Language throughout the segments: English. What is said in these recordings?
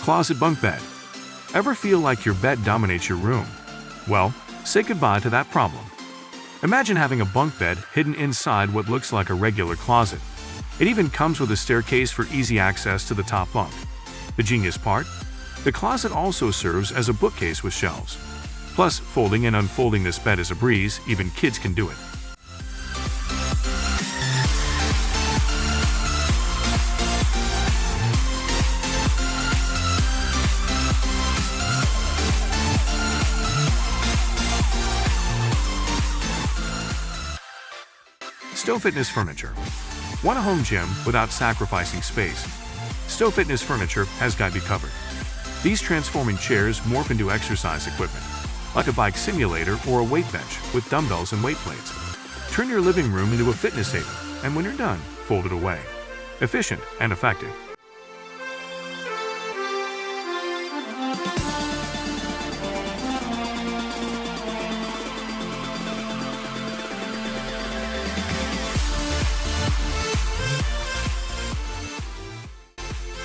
Closet bunk bed. Ever feel like your bed dominates your room? Well, say goodbye to that problem. Imagine having a bunk bed hidden inside what looks like a regular closet. It even comes with a staircase for easy access to the top bunk. The genius part? The closet also serves as a bookcase with shelves. Plus, folding and unfolding this bed is a breeze, even kids can do it. Stow Fitness Furniture. Want a home gym without sacrificing space? Stow Fitness Furniture has got you covered. These transforming chairs morph into exercise equipment, like a bike simulator or a weight bench with dumbbells and weight plates. Turn your living room into a fitness haven, and when you're done, fold it away. Efficient and effective.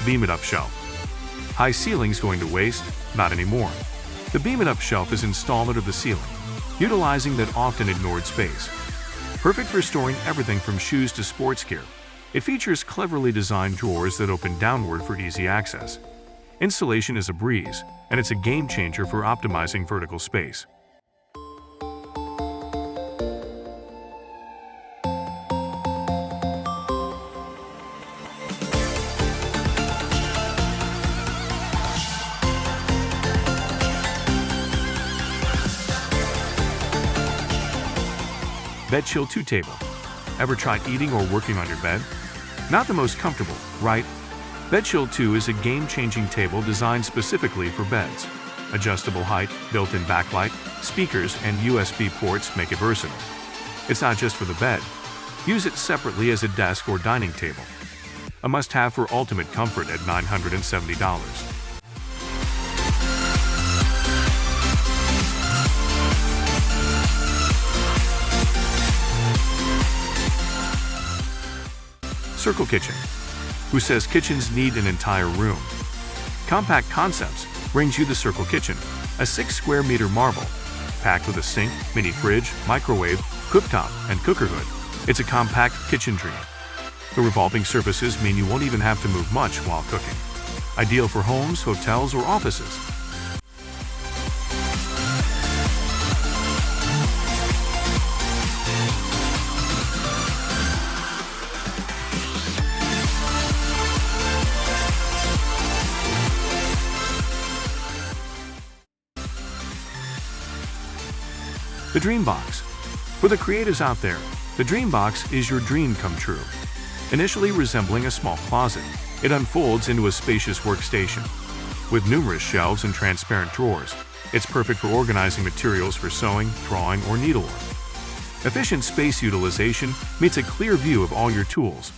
Beam It Up Shelf. High ceilings going to waste? Not anymore. The Beam It Up Shelf is installed under the ceiling, utilizing that often ignored space. Perfect for storing everything from shoes to sports gear. It features cleverly designed drawers that open downward for easy access. Installation is a breeze, and it's a game changer for optimizing vertical space. BedChill 2 Table. Ever tried eating or working on your bed? Not the most comfortable, right? BedChill 2 is a game-changing table designed specifically for beds. Adjustable height, built-in backlight, speakers, and USB ports make it versatile. It's not just for the bed. Use it separately as a desk or dining table. A must-have for ultimate comfort at $970. Circle Kitchen. Who says kitchens need an entire room? Compact Concepts brings you the Circle Kitchen, a 6 square meter marvel, packed with a sink, mini fridge, microwave, cooktop, and cooker hood. It's a compact kitchen dream. The revolving surfaces mean you won't even have to move much while cooking. Ideal for homes, hotels, or offices. The DreamBox. For the creatives out there, the DreamBox is your dream come true. Initially resembling a small closet, it unfolds into a spacious workstation. With numerous shelves and transparent drawers, it's perfect for organizing materials for sewing, drawing, or needlework. Efficient space utilization meets a clear view of all your tools,